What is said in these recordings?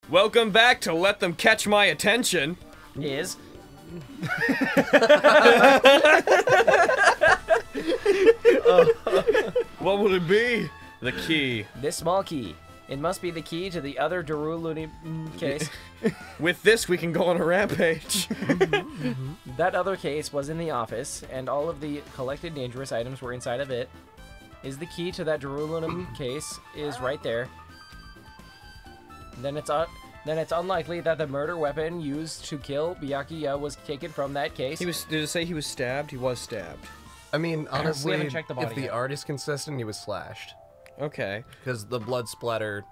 Welcome back to Let Them Catch My Attention. Is. What would it be? The key. This small key. It must be the key to the other Daruluni case. With this, we can go on a rampage. That other case was in the office, and all of the collected dangerous items were inside of it. Is the key to that Darulunum case is right there. Then it's unlikely that the murder weapon used to kill Byakuya was taken from that case. Did it say he was stabbed? He was stabbed. I mean, honestly, haven't checked the body if the yet. art is consistent, he was slashed. Okay. Because the blood splatter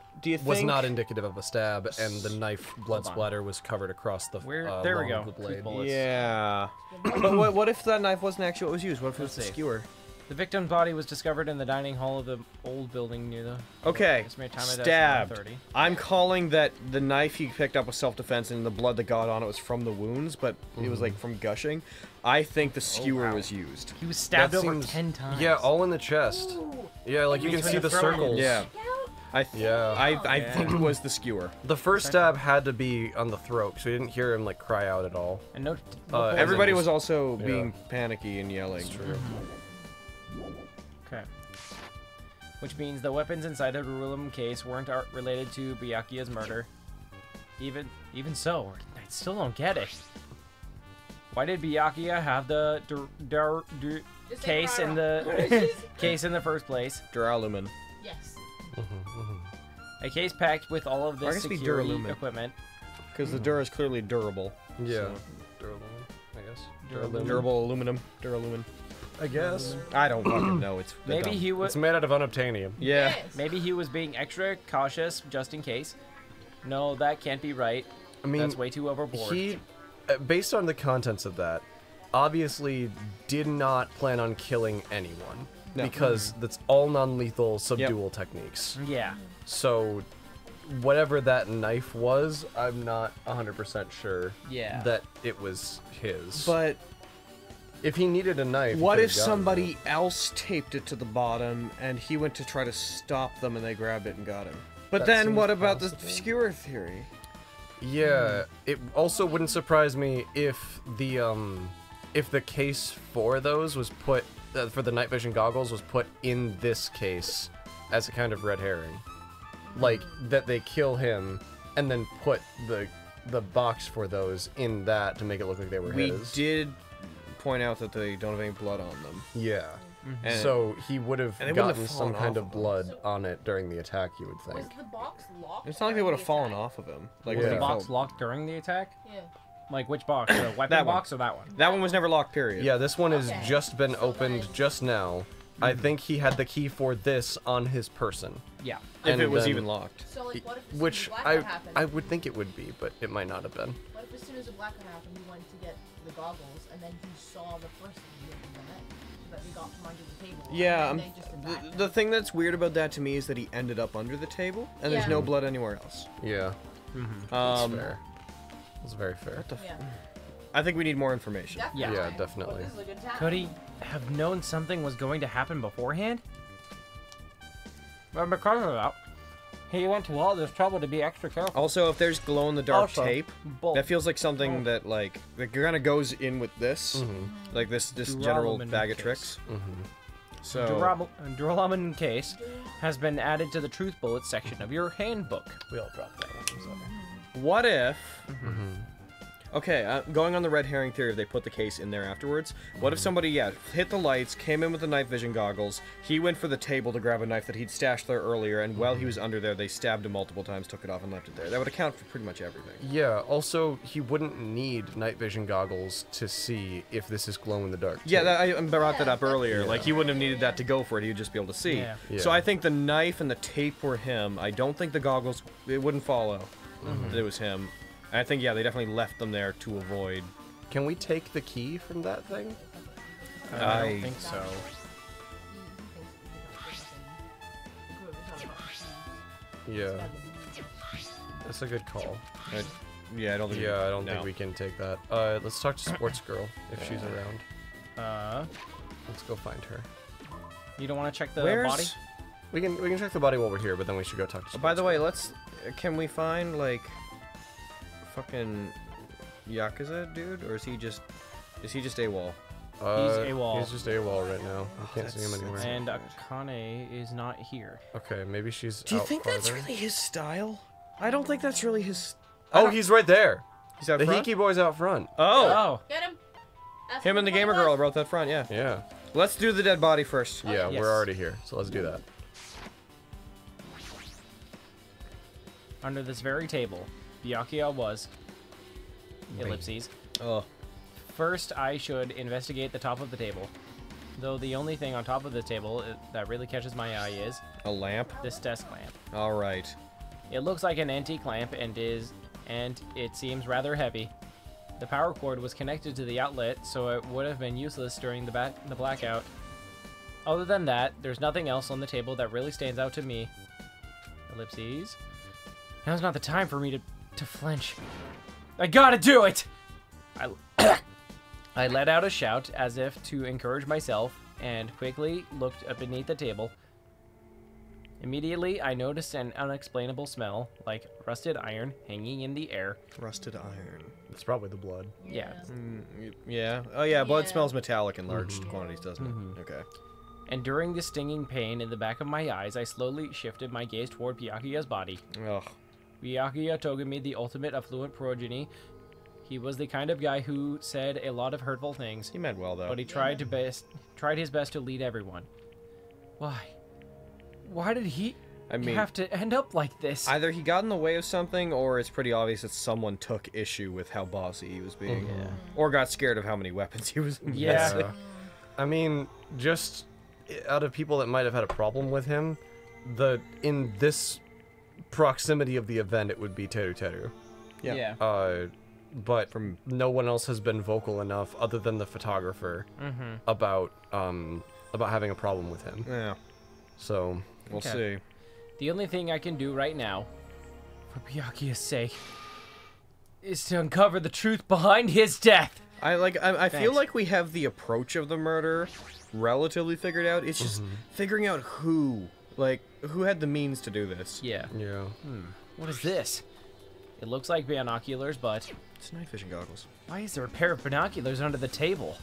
was not indicative of a stab, and the knife blood splatter was covered across the there we long go. of the blade. Bullets. Yeah. But what if that knife wasn't actually what was used? What if it was the skewer? The victim's body was discovered in the dining hall of the old building near the... Okay, estimated time of death stabbed. 1:30. I'm calling that the knife he picked up was self-defense and the blood that got on it was from the wounds, but it was like from gushing. I think the skewer was used. He was stabbed That over seems- 10 times. Yeah, all in the chest. Yeah, like you can see the circles. Yeah. I Yeah. think it was the skewer. The first stab had to be on the throat, so you didn't hear him like cry out at all. And no Everybody was- was also being panicky and yelling. That's true. Okay. Which means the weapons inside the Darulum case weren't related to Byakuya's murder. Even so, I still don't get it. Why did Byakuya have the case in the case in the first place? Duralumin. Yes. A case packed with all of Or I this guess it'd be security Duralumin. equipment. Because the Dura is clearly durable. Yeah. So- Durable, I guess. Durable aluminum. Duralumin. I guess. I don't fucking know. It's Maybe dumb. he was It's made out of unobtainium. Yeah. Yes. maybe he was being extra cautious just in case. No, that can't be right. I mean, That's way too overboard. he, based on the contents of that, obviously did not plan on killing anyone. No. Because that's all non-lethal subdual techniques. Yeah. So, whatever that knife was, I'm not 100% sure Yeah. that it was his. But if he needed a knife, he what could've if gotten somebody it. else taped it to the bottom and he went to try to stop them and they grabbed it and got him? But That then seems what about possible. the skewer theory? Yeah, it also wouldn't surprise me if the case for those was put for the night vision goggles was put in this case as a kind of red herring, like that they kill him and then put the box for those in that to make it look like they were We his. did point out that they don't have any blood on them. Yeah. And So he would have and they wouldn't gotten have some fallen kind off of of them. blood on it during the attack, you would Was think. the box locked? it's not like they would have during the fallen attack? off of him. Like Yeah. when The he box fell. locked during the attack? Yeah. Like which box? The weapon That one. box or that one? That one was never locked, period. Yeah, this one has Okay. just been So opened then- just now. I think he had the key for this on his person. Yeah. If And it was then- even locked. So like, what if as Which soon as the blackout I happened? would think it would be, but it might not have been. What if as soon as the blackout happened, he went to get the goggles, and then he saw the person making the net that he got from under the table? Yeah, and then they just attacked the him? thing that's weird about that to me is that he ended up under the table and there's Yeah. no blood anywhere else. Yeah, that's fair. That's very fair. Yeah. I think we need more information. Definitely. Yeah, definitely. This is a good time. Could he have known something was going to happen beforehand? Well, because of that, he went to all this trouble to be extra careful. Also, if there's glow in the dark Also, tape, both. that feels like something that like kind of goes in with this, like this general Duralumin bag of case. tricks. So Duralumin case has been added to the truth bullets section of your handbook. We all dropped that one. Sorry. what if? Okay, going on the red herring theory, if they put the case in there afterwards, what if somebody, hit the lights, came in with the night vision goggles, he went for the table to grab a knife that he'd stashed there earlier, and while he was under there, they stabbed him multiple times, took it off, and left it there. That would account for pretty much everything. Yeah. Also, he wouldn't need night vision goggles to see if this is glow in the dark. Yeah, I brought that up Yeah, earlier. yeah. Like, he wouldn't have needed that to go for it. He would just be able to see. Yeah. So Yeah. I think the knife and the tape were him. I don't think the goggles, it wouldn't follow that it was him. And I think, they definitely left them there to avoid. Can we take the key from that thing? I don't think so. Yeah. That's a good call. I don't think. Yeah, I don't no. think we can take that. Let's talk to Sports Girl if she's around. Let's go find her. You don't want to check the Where's... body? We can check the body while we're here, but then we should go talk to. By the Sports way, Girl. let's. can we find, like, fucking Yakuza dude? Or is he just AWOL? He's AWOL. He's just AWOL right now. I can't see him that's- anywhere. And Akane is not here. Okay, maybe she's Do you out think that's farther. really his style? I don't think that's really his... Oh, he's right there. He's out The front? Hiki boy's out front. Oh! Oh. Get him. Ask Him and the what gamer it was. girl are both out front, yeah. Yeah. Let's do the dead body first. Yeah, Yes. we're already here, so let's do that. Under this very table, Byakuya was... Ellipses. Oh. First, I should investigate the top of the table. Though the only thing on top of the table that really catches my eye is A lamp? this desk lamp. Alright. It looks like an antique lamp and it seems rather heavy. The power cord was connected to the outlet, so it would have been useless during the blackout. Other than that, there's nothing else on the table that really stands out to me. Ellipses. Now's not the time for me to flinch. I gotta do it! I let out a shout as if to encourage myself and quickly looked up beneath the table. Immediately, I noticed an unexplainable smell, like rusted iron hanging in the air. Rusted iron. It's probably the blood. Yeah. Yeah. Oh, yeah, blood Yeah. smells metallic in large quantities, doesn't it? Okay. And during the stinging pain in the back of my eyes, I slowly shifted my gaze toward Byakuya's body. Ugh. Byakuya Togami, the ultimate affluent progeny. He was the kind of guy who said a lot of hurtful things, He meant well, though. but he tried his best to lead everyone. Why? Why did he have to end up like this? Either he got in the way of something, or it's pretty obvious that someone took issue with how bossy he was being. Yeah. Or got scared of how many weapons he was Yeah. missing. I mean, just out of people that might have had a problem with him, in this proximity of the event, it would be Teru Teru. Yeah. But no one else has been vocal enough, other than the photographer, about having a problem with him. Yeah. So We'll Okay. see. The only thing I can do right now, for Byakuya's sake, is to uncover the truth behind his death. I feel Thanks. like we have the approach of the murder relatively figured out. It's just figuring out who had the means to do this. Yeah. yeah. What is this? It looks like binoculars, but It's night vision goggles. why is there a pair of binoculars under the table?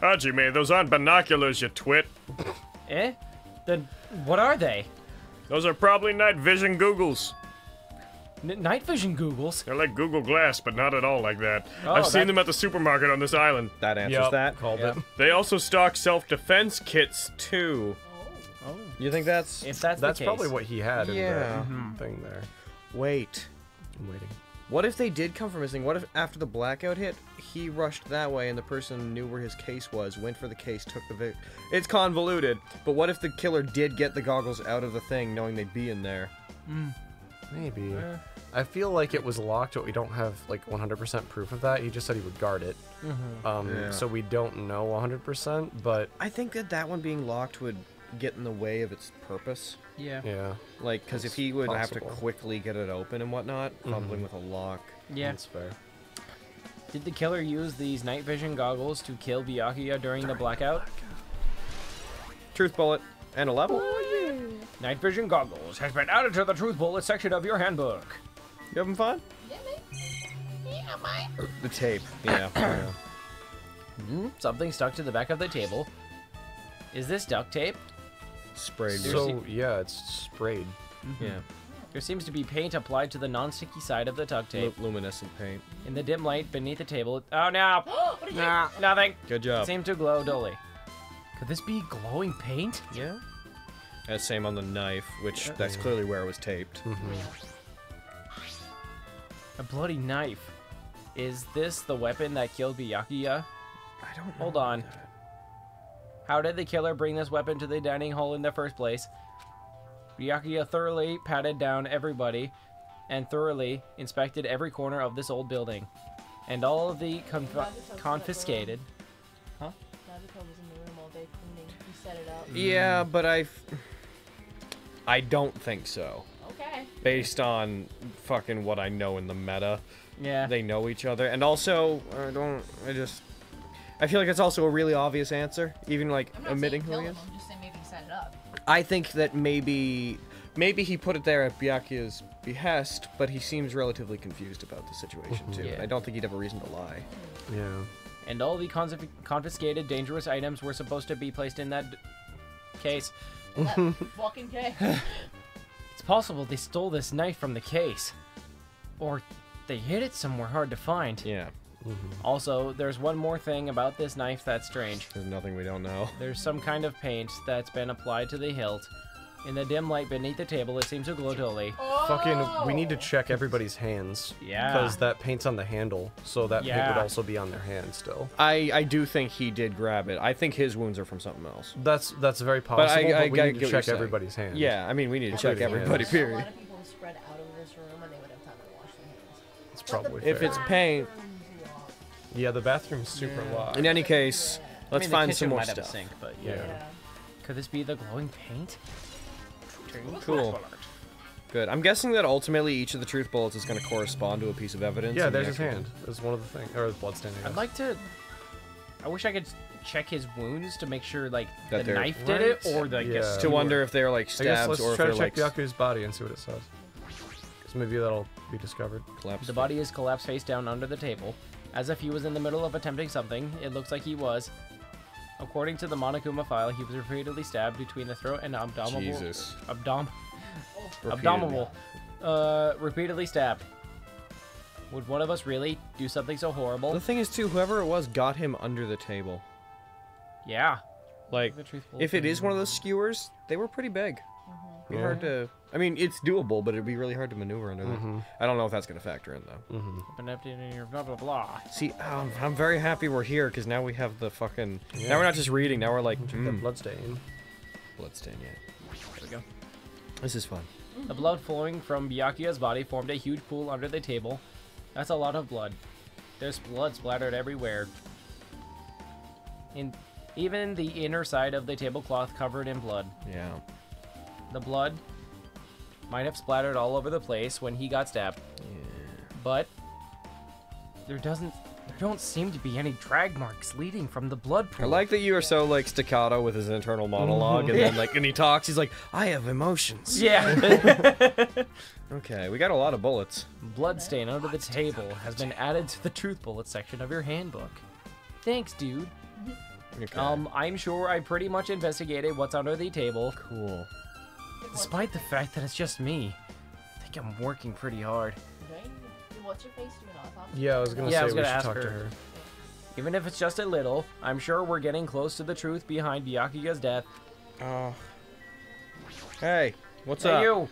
Hajime, those aren't binoculars, you twit. Eh? Then what are they? Those are probably night vision googles. Night vision googles? They're like Google Glass, but not at all like that. Oh, I've seen that- them at the supermarket on this island. That answers Yep, that. called Yep. it. They also stock self-defense kits, too. Oh. You think that's... If that's That's the case. probably what he had in Yeah. the thing there. Wait. I'm waiting. What if they did come from missing? What if after the blackout hit, he rushed that way and the person knew where his case was, went for the case, took the It's convoluted, but what if the killer did get the goggles out of the thing knowing they'd be in there? Maybe. I feel like it was locked, but we don't have like 100% proof of that. He just said he would guard it. Yeah. So we don't know 100%, but I think that one being locked would get in the way of its purpose. Yeah. yeah, Like, because if he would have to possible. quickly get it open and whatnot, fumbling with a lock. Yeah. that's fair. Did the killer use these night vision goggles to kill Byakuya during the blackout? Truth bullet. And a level. Night vision goggles has been added to the truth bullet section of your handbook. You having fun? Yeah, mate. The tape. Yeah. Yeah. Something stuck to the back of the table. Is this duct tape? Sprayed. So yeah, it's sprayed. yeah. There seems to be paint applied to the non-sticky side of the duct tape. Luminescent paint. In the dim light beneath the table. Oh no! What did you? Nah, nothing. Good job. Seemed to glow dully. Could this be glowing paint? Yeah. And same on the knife, which that's clearly where it was taped. A bloody knife. Is this the weapon that killed Byakuya? I don't know. Hold on. How did the killer bring this weapon to the dining hall in the first place? Byakuya thoroughly patted down everybody and thoroughly inspected every corner of this old building. And all of the confiscated... Nazuko was in the room all day cleaning. He set it up. Yeah, but I don't think so. Okay. Based on fucking what I know in the meta. Yeah. They know each other. And also, I feel like it's also a really obvious answer. Even like I'm not omitting saying who kill he him. is. I'm just saying maybe he set it up. I think that maybe maybe he put it there at Byakuya's behest, but he seems relatively confused about the situation too. Yeah. I don't think he'd have a reason to lie. Yeah. And all the confiscated dangerous items were supposed to be placed in that case. That fucking cake. It's possible they stole this knife from the case. Or they hid it somewhere hard to find. Yeah. Also, there's one more thing about this knife that's strange. There's nothing we don't know. There's some kind of paint that's been applied to the hilt. In the dim light beneath the table, it seems to glow dully. Fucking, we need to check everybody's hands. Yeah. Because that paint's on the handle, so that paint would Yeah. also be on their hand still. I do think he did grab it. I think his wounds are from something else. That's very possible, but, I we get need what to you're check saying. everybody's hands. Yeah, I mean, we need to check Including everybody, his. period. A lot of people spread out of this room and they would have time to wash their hands. It's probably If fair. it's paint, Yeah, the bathroom's super wide. in any case, I let's mean, find the some kitchen more might have a stuff. sink, but Yeah. Could this be the glowing paint? Cool. Good. I'm guessing that ultimately each of the truth bullets is going to correspond to a piece of evidence. Yeah, in the there's his actual- hand. There's one of the things, or the bloodstain. I I'd guess. like to... I wish I could check his wounds to make sure, like, That the they're- knife did it, Right. or, like, Yeah. a To wonder if they're like I guess stabs let's or if try they're to like check Byakuya's body and see what it says. Because maybe that'll be discovered. collapsed. The body is collapsed face down under the table. As if he was in the middle of attempting something, it looks like he was. According to the Monokuma file, he was repeatedly stabbed between the throat and abdominal... Jesus. Abdominal. Repeatedly stabbed. Would one of us really do something so horrible? The thing is, too, whoever it was got him under the table. Yeah. Like, The truth will if it be- is one of those skewers, they were pretty big. Be Yeah. hard to. I mean, it's doable, but it'd be really hard to maneuver under there. I don't know if that's gonna factor in though. Been emptied in your blah blah blah. See, I'm very happy we're here because now we have the fucking. Now we're not just reading. Now we're like, The bloodstain. bloodstain. Yeah, There we go. this is fun. The blood flowing from Byakuya's body formed a huge pool under the table. That's a lot of blood. There's blood splattered everywhere. Even the inner side of the tablecloth covered in blood. Yeah. The blood might have splattered all over the place when he got stabbed. But there don't seem to be any drag marks leading from the blood pool. I like that you are so like staccato with his internal monologue, and then like when he talks, he's like, "I have emotions." Yeah. Okay, we got a lot of bullets. Blood stain under the table has been added to the truth bullet section of your handbook. Thanks, dude. Okay. I'm sure I pretty much investigated what's under the table. Cool. Despite the fact that it's just me, I think I'm working pretty hard. Okay. What's your face doing on top? Yeah, I was gonna Yeah, I say was we gonna should ask talk to her. her. Even if it's just a little, I'm sure we're getting close to the truth behind Byakuya's death. Oh. Hey, what's Hey, up? you!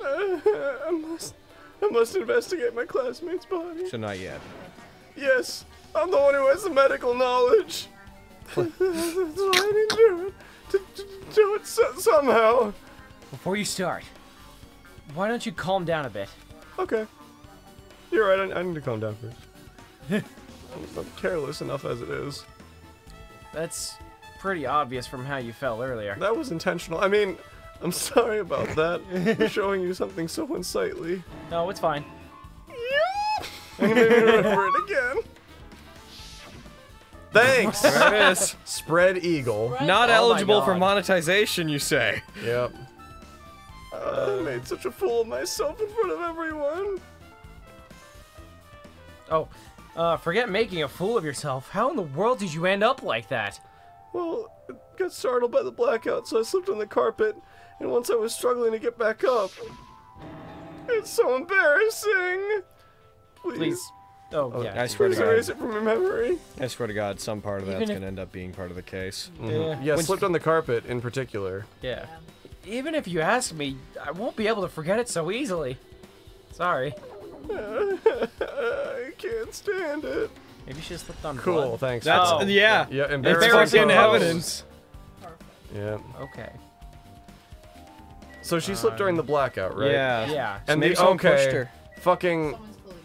I must investigate my classmate's body. So not yet. Yes, I'm the one who has the medical knowledge. That's why I need to do it. To do it somehow. Before you start, why don't you calm down a bit? Okay. You're right, I need to calm down first. I'm careless enough as it is. That's pretty obvious from how you fell earlier. That was intentional. I mean, I'm sorry about that. For showing you something so unsightly. No, it's fine. I'm gonna remember it again. Thanks. There it is. Spread eagle. Not Oh my eligible for God. monetization, you say? Yep. I made such a fool of myself in front of everyone. Oh, forget making a fool of yourself. How in the world did you end up like that? Well, I got startled by the blackout, so I slipped on the carpet, and once I was struggling to get back up. It's so embarrassing. Please. Oh, yeah. I swear to Please erase God. it from your memory. I swear to God, some part of Even that's if- gonna end up being part of the case. Yeah, slipped on the carpet in particular. Yeah. Even if you ask me, I won't be able to forget it so easily. Sorry. I can't stand it. Maybe she slipped on Cool, blood. thanks. That's Oh. yeah. Yeah, It's embarrassing. fucking photos. evidence. Perfect. Yeah. Okay. So she slipped during the blackout, right? Yeah. Yeah. And maybe the someone pushed okay, her. fucking Someone's clearly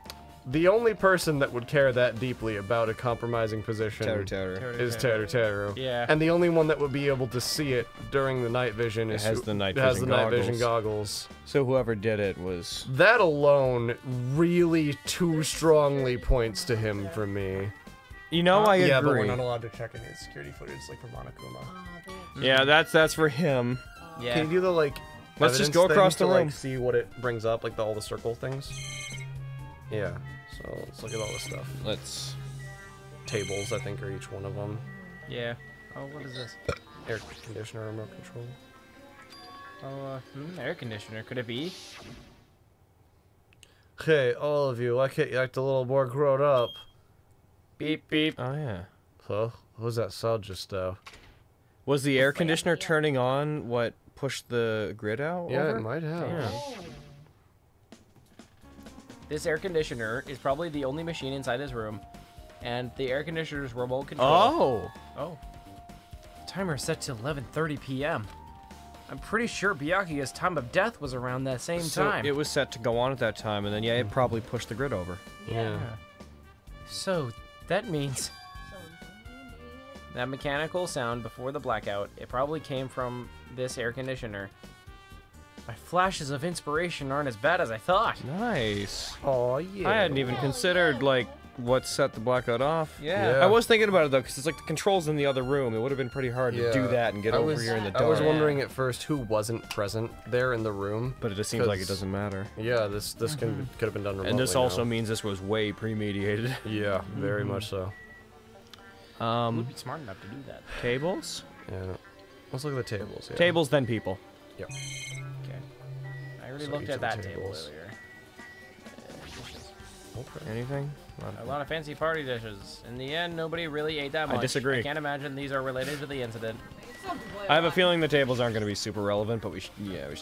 pushed the only person that would care that deeply about a compromising position Teru. is Teru. Yeah. And the only one that would be able to see it during the night vision is has who- the night has vision the night vision goggles. goggles. So whoever did it was. That alone really too strongly points to him for me. You know, I agree. Yeah, but we're not allowed to check any security footage like for Monokuma. bitch. Yeah, that's for him. Yeah. Can you do the like Let's just evidence go thing across the to, room. like, see what it brings up, like all the circle things. Yeah. So let's look at all this stuff. Let's. Tables, I think, are each one of them. Yeah. Oh, what is this? Air conditioner, remote control. Oh, air conditioner. Could it be? Hey, all of you, why can't you act a little more grown up? Beep beep. Oh yeah. Huh? What was that sound just Was the air conditioner turning on what pushed the grid out? Yeah, over? it might have. Yeah. Oh. This air conditioner is probably the only machine inside this room, and the air conditioner's remote control. Oh. Oh. Timer is set to 11:30 p.m. I'm pretty sure Byakuya's time of death was around that same So time. it was set to go on at that time, and then yeah, it probably pushed the grid over. Yeah. So that means So that mechanical sound before the blackout, it probably came from this air conditioner. My flashes of inspiration aren't as bad as I thought. Nice. Oh yeah. I hadn't even considered like what set the blackout off. Yeah. Yeah. I was thinking about it though, because it's like the controls in the other room. It would have been pretty hard to do that and get I over was, here in the I dark. was wondering at first who wasn't present there in the room. But it just seems like it 'cause- doesn't matter. Yeah, this could have been done remotely. And this also now. means this was way premeditated. Yeah, very much so. Would be smart enough to do that. Tables? Yeah. Let's look at the tables. Yeah. Tables, then people. Yep. Okay. I already So looked each at of the that table tables. earlier. Dishes. Okay. Anything? A lot of fancy party dishes. In the end, nobody really ate that I much. disagree. I can't imagine these are related to the incident. I have a feeling the tables aren't going to be super relevant, but we should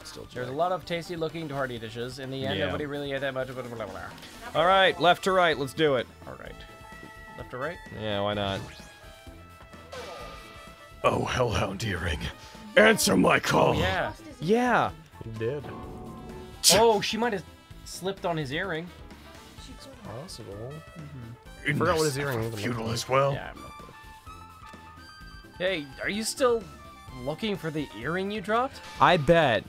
still check. There's a lot of tasty-looking party dishes. In the end, Yeah. nobody really ate that much. Blah, blah, blah, blah. All right, left to right, let's do it. All right. Left or right? Yeah, why not? Oh, Hellhound earring. Answer my call. Yeah. Yeah. You did. Oh, she might have slipped on his earring. Possible. I forgot what his earring even Feudal looked as well. Yeah. I'm not good. Hey, are you still looking for the earring you dropped? I bet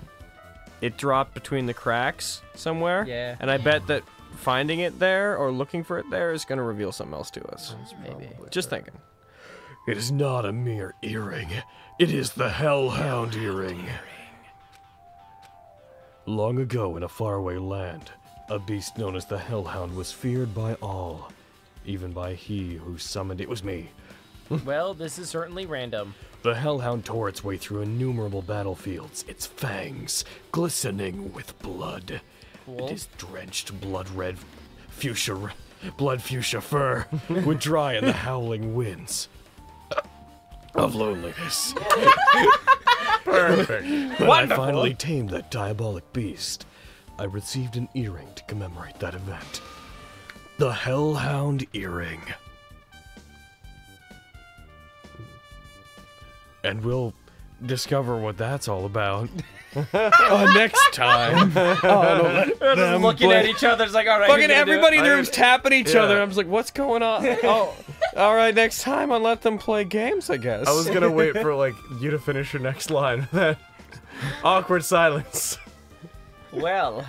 it dropped between the cracks somewhere. Yeah. And I bet that finding it there or looking for it there is going to reveal something else to us. Maybe. Just thinking. It is not a mere earring. It is the Hellhound earring. Long ago in a faraway land, a beast known as the Hellhound was feared by all, even by he who summoned it was me. Well, this is certainly random. The Hellhound tore its way through innumerable battlefields, its fangs glistening with blood. Cool. And his drenched blood-red fuchsia fur would dry in the howling winds of loneliness. Perfect. When I finally tamed that diabolic beast, I received an earring to commemorate that event. The Hellhound earring. And we'll discover what that's all about next time. They're just looking at each other. It's like, all right. Fucking everybody in the room's tapping each other. I'm just like, what's going on? Oh, all right, next time on Let Them Play Games, I guess. I was gonna wait for like you to finish your next line. Awkward silence. Well,